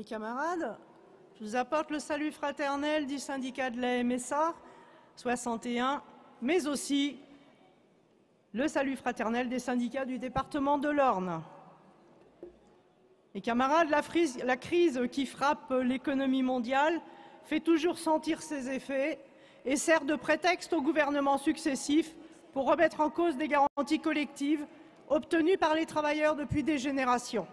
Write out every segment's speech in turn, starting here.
Mes camarades, je vous apporte le salut fraternel du syndicat de la MSA 61, mais aussi le salut fraternel des syndicats du département de l'Orne. Mes camarades, la crise qui frappe l'économie mondiale fait toujours sentir ses effets et sert de prétexte aux gouvernements successifs pour remettre en cause des garanties collectives obtenues par les travailleurs depuis des générations.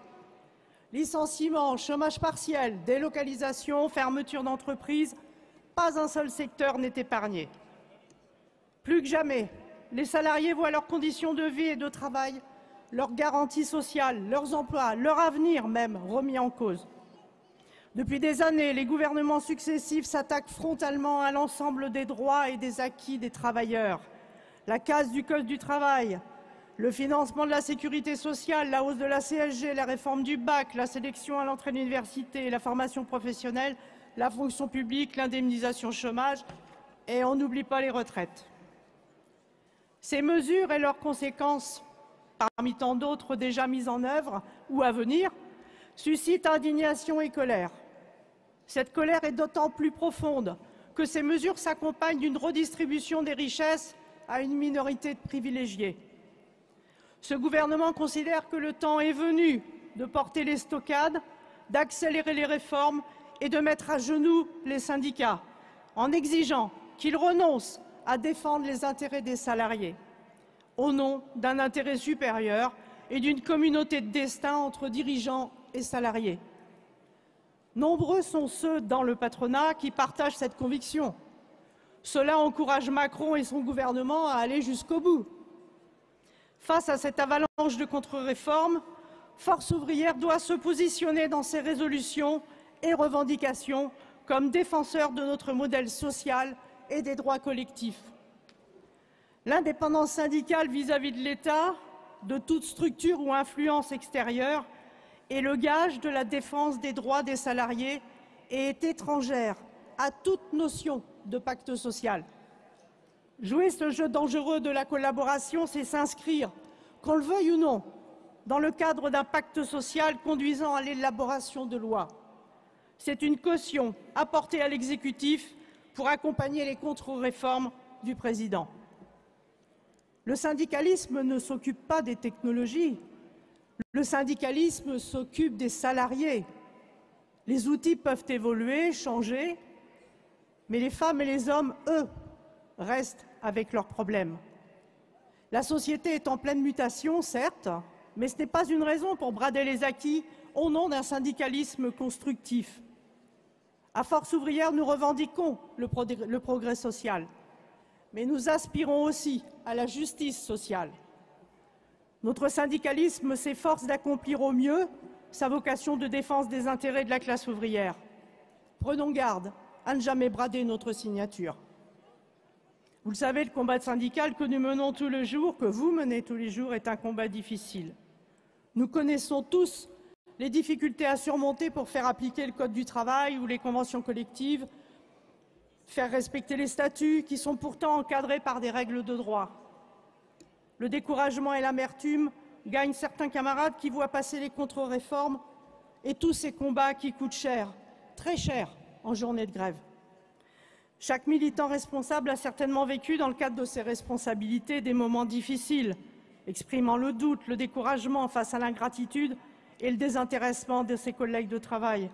Licenciements, chômage partiel, délocalisation, fermeture d'entreprises, pas un seul secteur n'est épargné. Plus que jamais, les salariés voient leurs conditions de vie et de travail, leurs garanties sociales, leurs emplois, leur avenir même remis en cause. Depuis des années, les gouvernements successifs s'attaquent frontalement à l'ensemble des droits et des acquis des travailleurs. La casse du code du travail, le financement de la sécurité sociale, la hausse de la CSG, la réforme du bac, la sélection à l'entrée de l'université, la formation professionnelle, la fonction publique, l'indemnisation chômage, et on n'oublie pas les retraites. Ces mesures et leurs conséquences, parmi tant d'autres déjà mises en œuvre ou à venir, suscitent indignation et colère. Cette colère est d'autant plus profonde que ces mesures s'accompagnent d'une redistribution des richesses à une minorité de privilégiés. Ce gouvernement considère que le temps est venu de porter les stockades, d'accélérer les réformes et de mettre à genoux les syndicats, en exigeant qu'ils renoncent à défendre les intérêts des salariés, au nom d'un intérêt supérieur et d'une communauté de destin entre dirigeants et salariés. Nombreux sont ceux dans le patronat qui partagent cette conviction. Cela encourage Macron et son gouvernement à aller jusqu'au bout. Face à cette avalanche de contre-réformes, Force ouvrière doit se positionner dans ses résolutions et revendications comme défenseur de notre modèle social et des droits collectifs. L'indépendance syndicale vis-à-vis de l'État, de toute structure ou influence extérieure, est le gage de la défense des droits des salariés et est étrangère à toute notion de pacte social. Jouer ce jeu dangereux de la collaboration, c'est s'inscrire, qu'on le veuille ou non, dans le cadre d'un pacte social conduisant à l'élaboration de lois. C'est une caution apportée à l'exécutif pour accompagner les contre-réformes du président. Le syndicalisme ne s'occupe pas des technologies, le syndicalisme s'occupe des salariés. Les outils peuvent évoluer, changer, mais les femmes et les hommes, eux, restent avec leurs problèmes. La société est en pleine mutation, certes, mais ce n'est pas une raison pour brader les acquis au nom d'un syndicalisme constructif. À Force ouvrière, nous revendiquons le progrès social, mais nous aspirons aussi à la justice sociale. Notre syndicalisme s'efforce d'accomplir au mieux sa vocation de défense des intérêts de la classe ouvrière. Prenons garde à ne jamais brader notre signature. Vous le savez, le combat syndical que nous menons tous les jours, que vous menez tous les jours, est un combat difficile. Nous connaissons tous les difficultés à surmonter pour faire appliquer le Code du travail ou les conventions collectives, faire respecter les statuts qui sont pourtant encadrés par des règles de droit. Le découragement et l'amertume gagnent certains camarades qui voient passer les contre-réformes et tous ces combats qui coûtent cher, très cher, en journée de grève. Chaque militant responsable a certainement vécu dans le cadre de ses responsabilités des moments difficiles, exprimant le doute, le découragement face à l'ingratitude et le désintéressement de ses collègues de travail.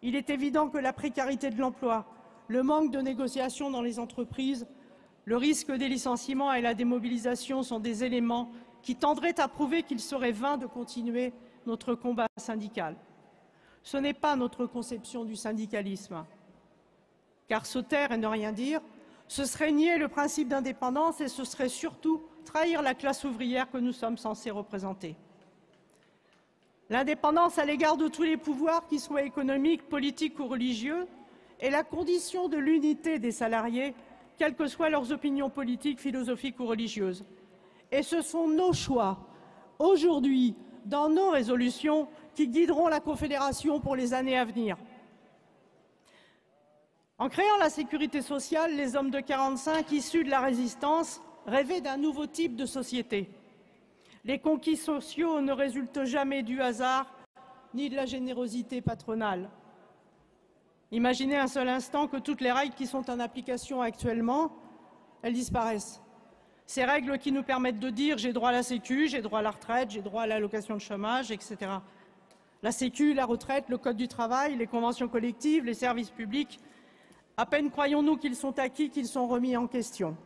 Il est évident que la précarité de l'emploi, le manque de négociation dans les entreprises, le risque des licenciements et la démobilisation sont des éléments qui tendraient à prouver qu'il serait vain de continuer notre combat syndical. Ce n'est pas notre conception du syndicalisme. Car se taire et ne rien dire, ce serait nier le principe d'indépendance et ce serait surtout trahir la classe ouvrière que nous sommes censés représenter. L'indépendance à l'égard de tous les pouvoirs, qu'ils soient économiques, politiques ou religieux, est la condition de l'unité des salariés, quelles que soient leurs opinions politiques, philosophiques ou religieuses. Et ce sont nos choix, aujourd'hui, dans nos résolutions, qui guideront la Confédération pour les années à venir. En créant la sécurité sociale, les hommes de 45 issus de la résistance rêvaient d'un nouveau type de société. Les conquis sociaux ne résultent jamais du hasard, ni de la générosité patronale. Imaginez un seul instant que toutes les règles qui sont en application actuellement, elles disparaissent. Ces règles qui nous permettent de dire j'ai droit à la Sécu, j'ai droit à la retraite, j'ai droit à l'allocation de chômage, etc. La Sécu, la retraite, le Code du travail, les conventions collectives, les services publics, à peine croyons-nous qu'ils sont acquis, qu'ils sont remis en question.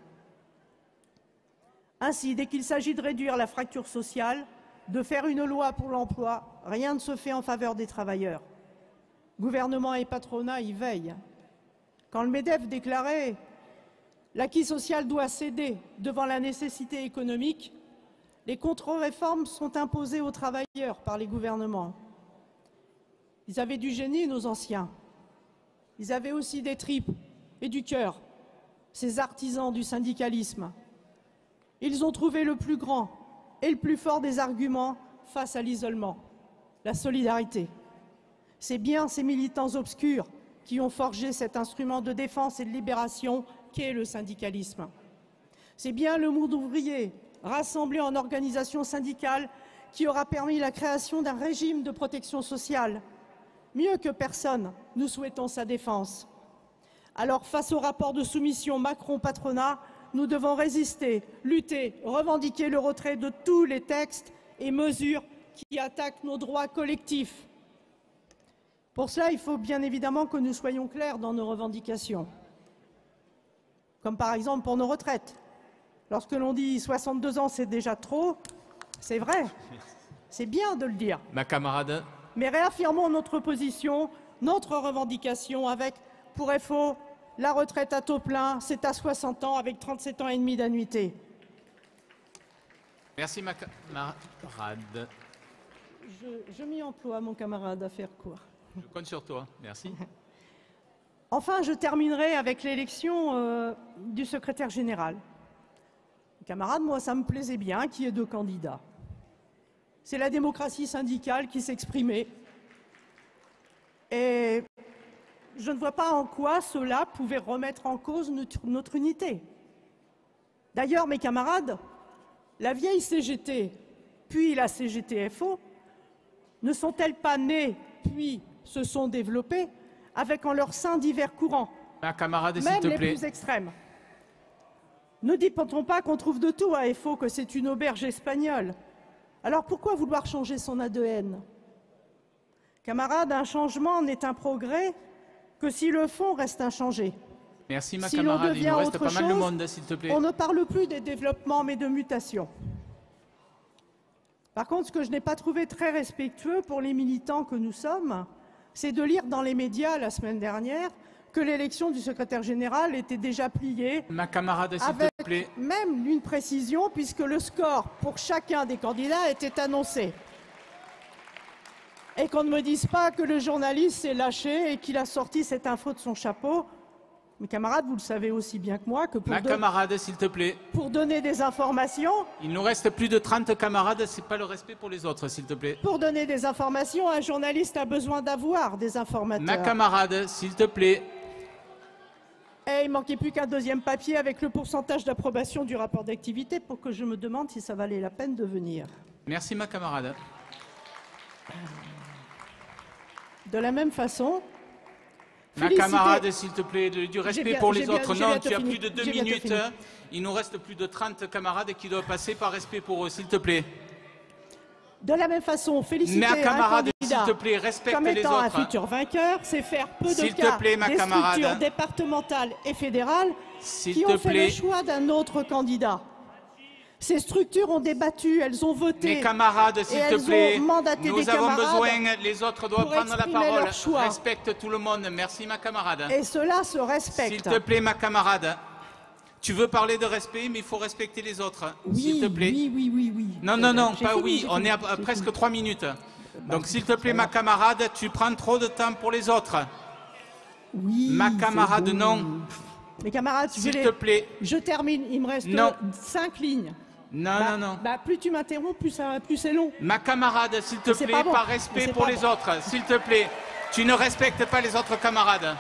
Ainsi, dès qu'il s'agit de réduire la fracture sociale, de faire une loi pour l'emploi, rien ne se fait en faveur des travailleurs. Gouvernement et patronat y veillent. Quand le MEDEF déclarait « l'acquis social doit céder devant la nécessité économique », les contre-réformes sont imposées aux travailleurs par les gouvernements. Ils avaient du génie, nos anciens. Ils avaient aussi des tripes et du cœur, ces artisans du syndicalisme. Ils ont trouvé le plus grand et le plus fort des arguments face à l'isolement, la solidarité. C'est bien ces militants obscurs qui ont forgé cet instrument de défense et de libération qu'est le syndicalisme. C'est bien le monde ouvrier, rassemblé en organisation syndicale, qui aura permis la création d'un régime de protection sociale. Mieux que personne, nous souhaitons sa défense. Alors, face au rapport de soumission Macron-patronat, nous devons résister, lutter, revendiquer le retrait de tous les textes et mesures qui attaquent nos droits collectifs. Pour cela, il faut bien évidemment que nous soyons clairs dans nos revendications. Comme par exemple pour nos retraites. Lorsque l'on dit 62 ans, c'est déjà trop, c'est vrai. C'est bien de le dire. Ma camarade. Mais réaffirmons notre position, notre revendication avec, pour FO, la retraite à taux plein, c'est à 60 ans avec 37 ans et demi d'annuité. Merci ma camarade. Je m'y emploie, mon camarade, à faire court. Je compte sur toi. Merci. Enfin, je terminerai avec l'élection du secrétaire général. Camarade, moi, ça me plaisait bien qu'il y ait 2 candidats. C'est la démocratie syndicale qui s'exprimait. Et je ne vois pas en quoi cela pouvait remettre en cause notre unité. D'ailleurs, mes camarades, la vieille CGT, puis la CGT-FO, ne sont-elles pas nées, puis se sont développées, avec en leur sein divers courants, Ma camarade, s'il même te les plaît. plus extrêmes. Ne dit-on pas qu'on trouve de tout à FO, que c'est une auberge espagnole? Alors pourquoi vouloir changer son ADN? Camarades, un changement n'est un progrès que si le fond reste inchangé. Merci ma Si l'on camarade. Il devient nous reste autre pas mal de chose, monde, s'il te plaît. on ne parle plus des développements, mais de mutations. Par contre, ce que je n'ai pas trouvé très respectueux pour les militants que nous sommes, c'est de lire dans les médias la semaine dernière que l'élection du secrétaire général était déjà pliée, Ma camarade, s'il avec te plaît. même une précision, puisque le score pour chacun des candidats était annoncé. Et qu'on ne me dise pas que le journaliste s'est lâché et qu'il a sorti cette info de son chapeau. Mes camarades, vous le savez aussi bien que moi, que Ma camarade, s'il te plaît. pour donner des informations, Il nous reste plus de 30 camarades. C'est pas le respect pour les autres, s'il te plaît. un journaliste a besoin d'avoir des informateurs. Ma camarade, s'il te plaît. Et il manquait plus qu'un deuxième papier avec le pourcentage d'approbation du rapport d'activité pour que je me demande si ça valait la peine de venir. Merci ma camarade. De la même façon, Ma camarade, s'il te plaît, du respect bien- pour j'ai les bien- autres. j'ai Non, bientôt tu as fini. plus de 2 J'ai bientôt minutes. fini. Il nous reste plus de 30 camarades qui doivent passer par respect pour eux, s'il te plaît. de la même façon, féliciter Ma un camarade, s'il candidat te plaît, respecte comme les étant un autres. futur vainqueur, c'est faire peu de S'il te cas plaît, ma des camarade. structures départementales et fédérales S'il qui te ont fait plaît. le choix d'un autre candidat. Ces structures ont débattu, elles ont voté. Mes camarades, s'il et te elles plaît, ont mandaté nous des avons camarades besoin, les autres doivent pour prendre la exprimer parole. leur choix. Respecte tout le monde. Merci ma camarade. Et cela se S'il respecte. te plaît, ma camarade. Tu veux parler de respect, mais il faut respecter les autres. Oui, S'il te plaît. oui. Non, non, non, J'ai pas fini, oui. j'ai On fini, est à j'ai presque fini. 3 minutes. Donc, s'il te plaît, ma camarade, tu prends trop de temps pour les autres. Oui, Ma c'est camarade, bon. non. Mes camarades, S'il te plaît. je termine. Il me reste Non. 5 lignes. Non, non, non. Plus tu m'interromps, plus c'est long. Ma camarade, s'il te C'est plaît, pas bon. par respect C'est pour pas les bon. autres. S'il te plaît. Tu ne respectes pas les autres camarades.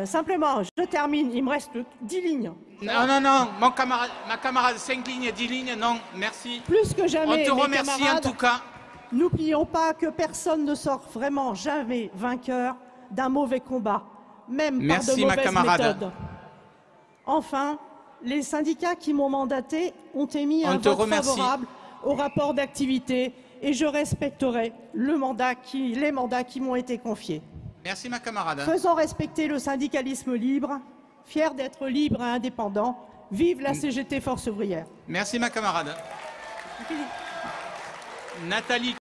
Simplement, je termine. Il me reste 10 lignes. Non, non, non. Mon camarade, ma camarade, 5 lignes, 10 lignes, non, merci. Plus que jamais, On te mes remercie en camarades, tout cas. N'oublions pas que personne ne sort vraiment jamais vainqueur d'un mauvais combat, même par de Merci, ma mauvaises camarade. méthodes. Enfin, les syndicats qui m'ont mandaté ont émis un vote favorable au rapport d'activité et je respecterai les mandats qui m'ont été confiés. Merci, ma camarade. Faisons respecter le syndicalisme libre, fier d'être libre et indépendant. Vive la CGT Force ouvrière. Merci, ma camarade. Nathalie